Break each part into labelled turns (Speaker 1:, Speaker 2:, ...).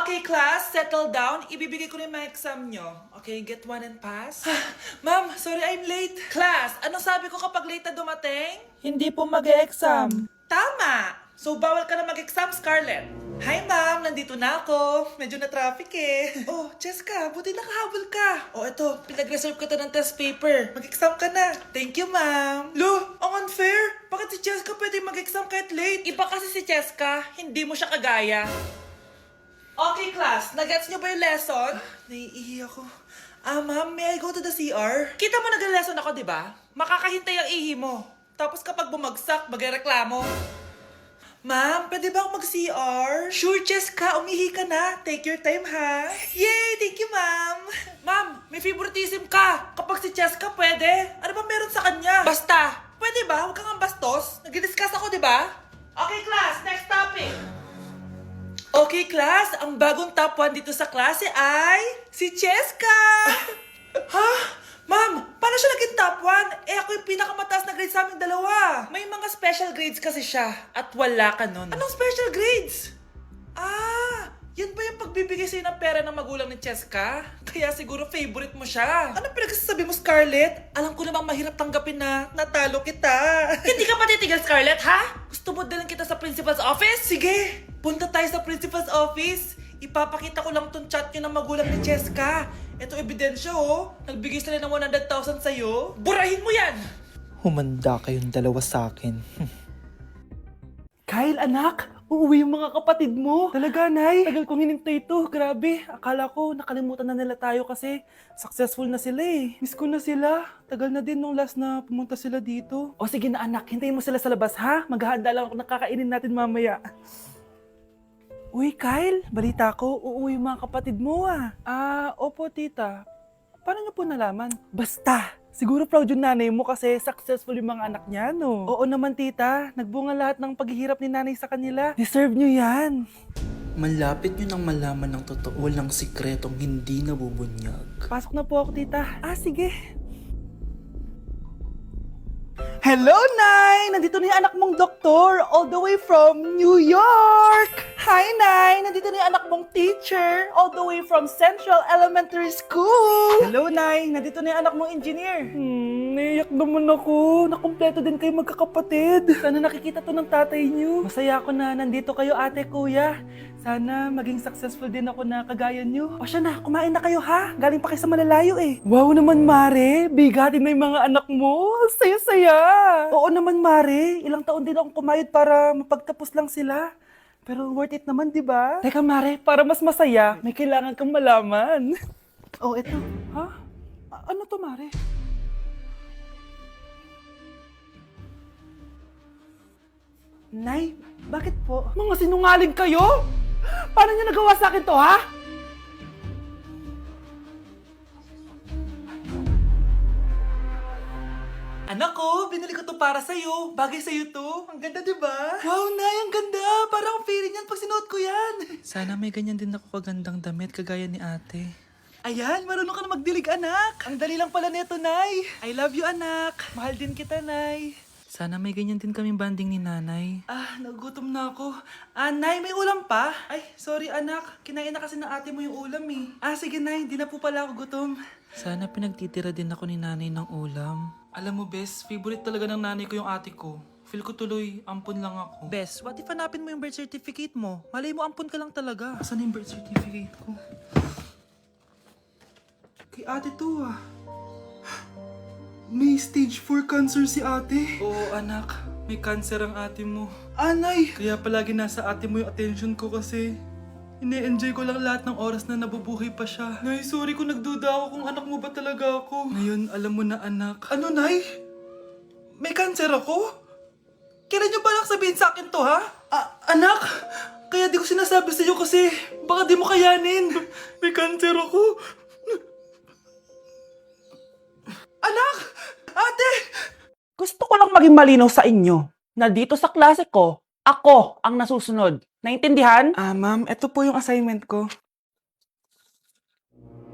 Speaker 1: Okay, class, settle down. Ibibigay ko na yung mga exam nyo. Okay, get one and pass. Ma'am, sorry I'm late. Class, anong sabi ko kapag late na dumating?
Speaker 2: Hindi po mag-e-exam.
Speaker 1: Tama! So, bawal ka na mag-exam, Scarlett. Hi, ma'am. Nandito na ako. Medyo na-traffic eh. Oh, Jessica, buti nakahabol ka. Oh, eto. Pinag-reserve ka to ng test paper. Mag-exam ka na. Thank you, ma'am. Lo, ang unfair. Bakit si Jessica pwede mag-exam kahit late? Iba kasi si Jessica. Hindi mo siya kagaya. Okay, class. Nagets niyo ba yung lesson? Naiihi ako. Ma'am, may I go to the CR? Kita mo nag-lesson ako, di ba? Makakahintay ang ihi mo. Tapos kapag bumagsak, magreklamo. Ma'am, pwede ba akong mag-CR? Sure, Jessica. Umihi ka na. Take your time, ha? Yay! Thank you, ma'am. Ma'am, may favoritism ka. Kapag si Jessica, pwede. Ano ba meron sa kanya? Basta. Pwede ba? Huwag kang bastos. Nag-discuss ako, di ba? Okay, class. Next topic. Okay, class. Ang bagong top 1 dito sa klase ay si Jessica. Ha? Ma'am, paano siya naging top 1? Eh ako yung pinakamataas na grade sa aming dalawa. May mga special grades kasi siya at wala ka nun. Anong special grades? Yan ba yung pagbibigay sa'yo ng pera ng magulang ni Jessica? Kaya siguro favorite mo siya. Ano pinagsasabi mo, Scarlett? Alam ko namang mahirap tanggapin na natalo kita. Hindi ka patitigil, Scarlett, ha? Gusto mo dalhin kita sa principal's office? Sige, punta tayo sa principal's office. Ipapakita ko lang tong chat nyo ng magulang ni Jessica. Ito ebidensya, oh. Nagbigay sila ng 100,000 sa'yo. Burahin mo yan!
Speaker 2: Humanda kayong dalawa sa akin. Kyle, anak! Uuwi yung mga kapatid mo. Talaga, Nay? Tagal kong hinintay ito. Grabe. Akala ko nakalimutan na nila tayo kasi successful na sila eh. Miss ko na sila. Tagal na din nung last na pumunta sila dito. O sige na anak, hintayin mo sila sa labas ha? Maghahanda lang ako ng kakainin natin mamaya. Uy, Kyle, balita ko, uuwi yung mga kapatid mo ah. Opo tita. Paano niyo po nalaman? Basta! Siguro proud yung nanay mo kasi successful yung mga anak niya, no? Oo naman, tita. Nagbunga lahat ng paghihirap ni nanay sa kanila. Deserve nyo yan.
Speaker 3: Malapit nyo nang malaman ng totoo lang sikretong hindi nabubunyag.
Speaker 2: Pasok na po ako, tita. Sige. Hello, Nay! Nandito na yung anak mong doktor all the way from New York! Hi, Nay! Nandito na yung anak mong teacher all the way from Central Elementary School! Hello, Nay! Nandito na yung anak mong engineer. Naiyak naman ako. Nakumpleto din kayo magkakapatid. Sana nakikita to ng tatay niyo. Masaya ako na nandito kayo, ate, kuya. Sana maging successful din ako na kagaya niyo. O siya na, kumain na kayo ha? Galing pa kayo sa malalayo eh. Wow naman, Mare. Bigatin na yung mga anak mo. Saya-saya. Oo naman, Mare. Ilang taon din akong kumayod para mapagtapos lang sila. Pero worth it naman, di ba? Teka, Mare, para mas masaya, may kailangan kang malaman. Oh, eto. Ha? Ano to, Mare? Nay, bakit po? Mga sinungaling kayo? Paano niyo nagawa sa akin to, ha?
Speaker 1: Anak ko, binili ko to para sa'yo. Bagay sa'yo to. Ang ganda, di ba? Wow, Nay, ang ganda. Parang ang feeling yan pag sinuot ko yan.
Speaker 3: Sana may ganyan din ako kagandang damit kagaya ni ate.
Speaker 1: Ayan, marunong ka na magdilig, anak. Ang dali lang pala nito, Nay. I love you, anak. Mahal din kita, Nay.
Speaker 3: Sana may ganyan din kaming banding ni nanay.
Speaker 1: Nagugutom na ako. Nay, may ulam pa? Ay, sorry, anak. Kinain na kasi ng ate mo yung ulam, eh. Sige, Nay. Di na po pala ako gutom.
Speaker 3: Sana pinagtitira din ako ni nanay ng ulam.
Speaker 1: Alam mo, Bes, favorite talaga ng nanay ko yung ate ko. Feel ko tuloy, ampun lang ako. Bes, what if hanapin mo yung birth certificate mo? Malay mo, ampun ka lang talaga. Asan yung birth certificate ko? Kay ate to, ah. May stage 4 cancer si ate. Oo, anak. May cancer ang ate mo. Anay! Kaya palagi nasa ate mo yung attention ko kasi ine-enjoy ko lang lahat ng oras na nabubuhay pa siya. Nay, sorry kung nagduda ako kung anak mo ba talaga ako. Ngayon, alam mo na, anak. Ano, Nay? May cancer ako? Kailan niyo ba lang sabihin sa akin to, ha? Anak! Kaya di ko sinasabi sa iyo kasi baka di mo kayanin. May cancer ako. Anak! Ate!
Speaker 4: Gusto ko lang maging malinaw sa inyo na dito sa klase ko, ako ang nasusunod. Naintindihan?
Speaker 2: Ma'am, ito po yung assignment ko.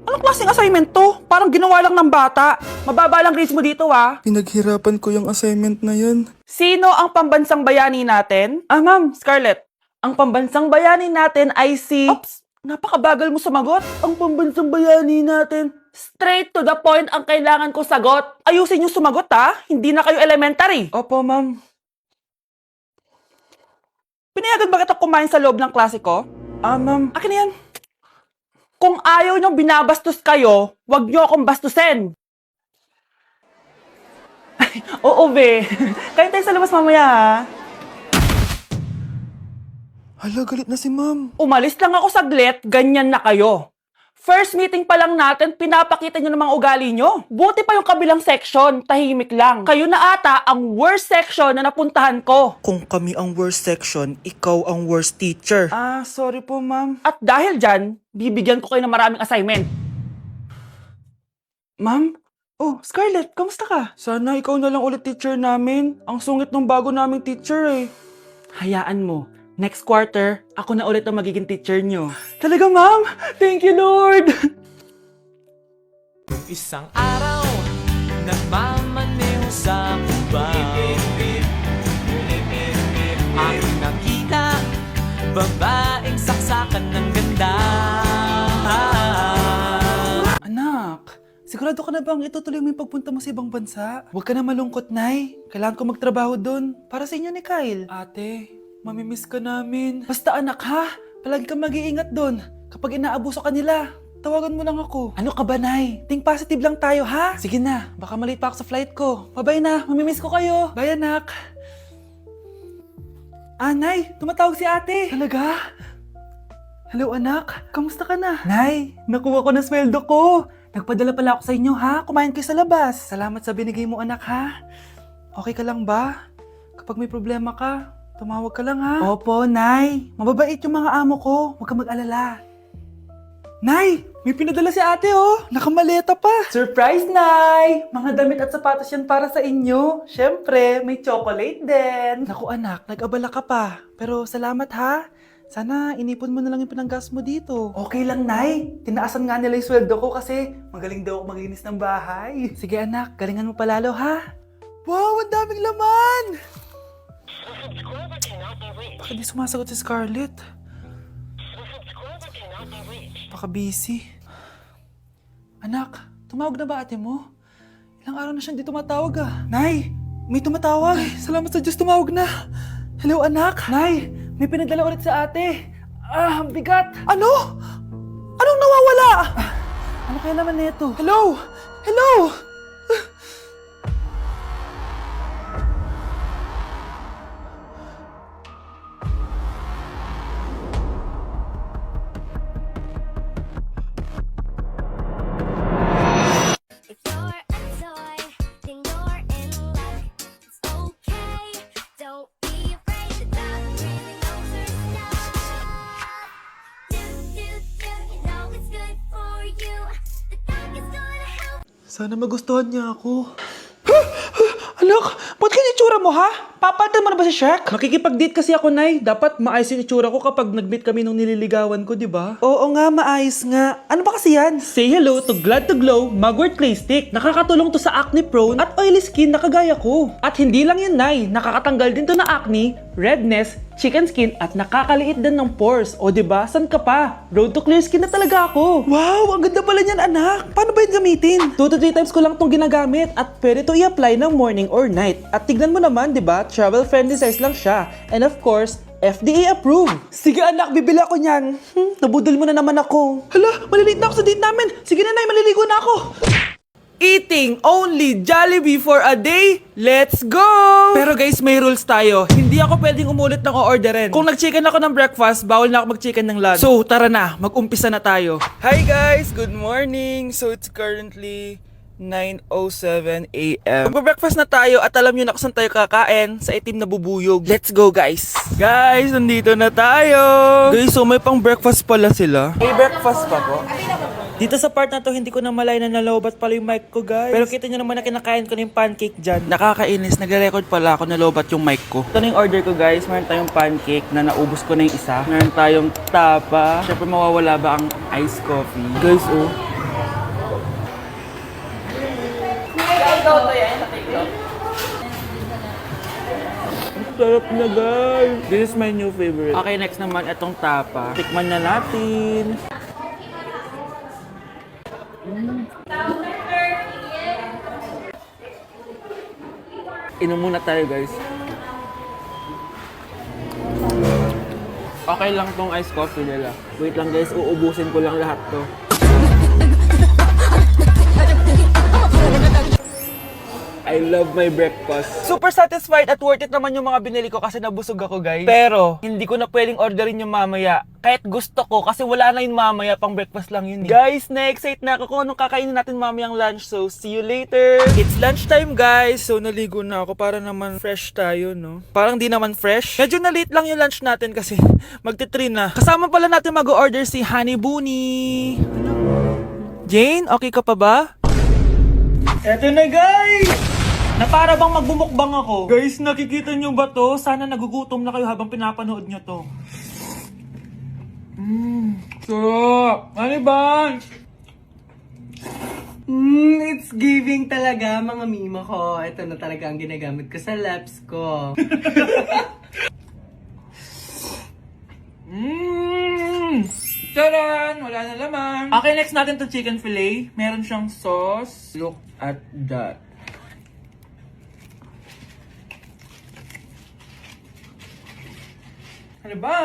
Speaker 4: Anong klaseng assignment to? Parang ginawa lang ng bata. Mababa lang grades mo dito, ha?
Speaker 2: Pinaghirapan ko yung assignment na yun.
Speaker 4: Sino ang pambansang bayani natin? Ma'am, Scarlett. Ang pambansang bayani natin ay si... Oops! napakabagal mo sumagot. Ang pambansang bayani natin. Straight to the point ang kailangan ko sagot. Ayusin yung sumagot ha. Hindi na kayo elementary.
Speaker 2: Opo, ma'am.
Speaker 4: Pinayagan ba kita kumain sa loob ng klase ko?
Speaker 2: Ma'am.
Speaker 4: Akin na yan. Kung ayaw niyong binabastos kayo, wag niyo akong bastusin. Ay, oo, be. Kain tayo sa labas mamaya, ha?
Speaker 2: Hala, galit na si ma'am.
Speaker 4: Umalis lang ako saglit, ganyan na kayo. First meeting pa lang natin, pinapakita nyo ng mga ugali nyo. Buti pa yung kabilang section, tahimik lang. Kayo na ata ang worst section na napuntahan ko.
Speaker 3: Kung kami ang worst section, ikaw ang worst teacher.
Speaker 2: Sorry po, ma'am.
Speaker 4: At dahil dyan, bibigyan ko kayo ng maraming assignment.
Speaker 2: Ma'am? Oh, Scarlett, kamusta ka? Sana ikaw na lang ulit teacher namin. Ang sungit ng bago naming teacher eh.
Speaker 4: Hayaan mo, next quarter, ako na ulit ang magiging teacher nyo.
Speaker 2: Talaga, ma'am? Thank you, Lord!
Speaker 5: Isang araw, nagmamaneho sa kuba. Aking nakita, babaeng saksakan ng ganda.
Speaker 2: Anak, sigurado ka na bang itutuloy mo yung pagpunta mo sa ibang bansa? Huwag ka na malungkot, Nay. Kailangan ko magtrabaho doon. Para sa inyo ni Kyle. Ate, mamimiss ka namin. Basta anak ha, palagi kang mag-iingat doon. Kapag inaabuso ka nila, tawagan mo lang ako. Ano ka ba, Nay? Think positive lang tayo, ha? Sige na, baka malate pa ako sa flight ko. Bye-bye na, mamimiss ko kayo. Bye, anak. Nay, tumatawag si ate. Talaga? Hello, anak. Kamusta ka na? Nay, nakuha ko na sweldo ko. Nagpadala pala ako sa inyo, ha? Kumain kayo sa labas. Salamat sa binigay mo, anak, ha? Okay ka lang ba? Kapag may problema ka, tumawag ka lang, ha? Opo, Nay. Mababait yung mga amo ko. Huwag kang mag-alala. Nay, may pinadala si ate, oh. Nakamaleta pa. Surprise, Nay! Mga damit at sapatos yan para sa inyo. Siyempre, may chocolate din. Naku, anak, nag-abala ka pa. Pero salamat, ha? Sana inipon mo na lang yung pinanggas mo dito. Okay lang, Nay. Tinaasan nga nila yung sweldo ko kasi magaling daw ako maglinis ng bahay. Sige, anak. Galingan mo palalo, ha? Wow, ang daming laman! Bakit di sumasagot si Scarlett? Baka busy. Anak, tumawag na ba ate mo? Ilang araw na siyang di tumatawag ah. Nay, may tumatawag. Ay, salamat sa Diyos, tumawag na. Hello anak. Nay, may pinadala ulit sa ate. Ang bigat. Ano? Anong nawawala? Ano kaya naman nito? Hello? Hello?
Speaker 6: If you're a toy, then you're in luck. It's okay, don't be afraid. The dog really knows her stuff. Do, you know it's good for you. The dog is gonna help.
Speaker 2: Sana magustuhan niya ako. Anak, ba't kaya itsura mo ha? Papalitan mo na ba si Shrek? Makikipag-date kasi ako, Nay. Dapat maayos yung itsura ko kapag nag-meet kami nung nililigawan ko, di ba? Oo nga, maayos nga. Ano ba kasi yan? Say hello to Glad to Glow Mugwort Clay Stick. Nakakatulong to sa acne prone at oily skin na kagaya ko. At hindi lang yan, Nay. Nakakatanggal din to na acne, redness, chicken skin at nakakaliit din ng pores. O di ba? San ka pa? Road to clear skin na talaga ako. Wow, ang ganda pala niyan, anak. Paano ba yun gamitin? 2 to 3 times ko lang tong ginagamit at pwede to i-apply ng morning or night. At tignan mo naman, di ba? Travel friendly size lang siya. And of course, FDA approved. Sige anak, bibili ako niyan. Nabudol mo na naman ako. Hala, malilate na ako sa date namin. Sige na, Nay, maliligo na ako. Eating only Jollibee for a day? Let's go! Pero guys, may rules tayo. Hindi ako pwedeng umulit ng o-orderin. Kung nag-chicken ako ng breakfast, bawal na ako mag-chicken ng lunch. So, tara na. Mag-umpisa na tayo. Hi guys! Good morning! So, it's currently 9:07 a.m. Magpa-breakfast na tayo at alam nyo na kung saan tayo kakain sa itim na bubuyog. Let's go guys! Guys, nandito na tayo! Guys, so may pang breakfast pala sila. May breakfast pa po? Dito sa part na to, hindi ko na malay na nalobat pala yung mic ko, guys. Pero kita nyo naman na kinakain ko na yung pancake dyan. Nakakainis, nagre-record pala ako nalobat yung mic ko. Ito na yung order ko, guys. Meron tayong pancake na naubos ko na yung isa. Meron tayong tapa. Siyempre, mawawala ba ang iced coffee? Guys, oh.
Speaker 4: Sarap na guys. This is my new favorite. Okay, next naman itong tapa. Tikman na natin. Inom muna tayo guys. Okay lang tong iced coffee nila. Wait lang guys, uubusin ko lang lahat to. I love my breakfast. Super satisfied at worth it naman yung mga binili ko kasi nabusog ako guys. Pero, hindi ko na pwedeng orderin yung mamaya. Kahit gusto ko kasi wala na yung mamaya, pang breakfast lang yun. Guys, na-excite na ako kung anong kakainin natin mamayang lunch. So, see you later. It's lunchtime guys. So, naligo na ako para naman fresh tayo, no? Parang di naman fresh. Medyo na late lang yung lunch natin kasi magti-3 na. Kasama pala natin mag-order si Honey Bunny. Jane, okay ka pa ba? Eto na guys! Na para bang magbumukbang ako. Guys, nakikita nyo ba to? Sana nagugutom na kayo habang pinapanood nyo to. Sarap! Ano ba?
Speaker 7: It's giving talaga mga mima ko. Ito na talaga ang ginagamit ko sa laps ko.
Speaker 4: Taran! Wala na laman. Okay, next natin to chicken fillet. Meron siyang sauce. Look at that. Ano ba?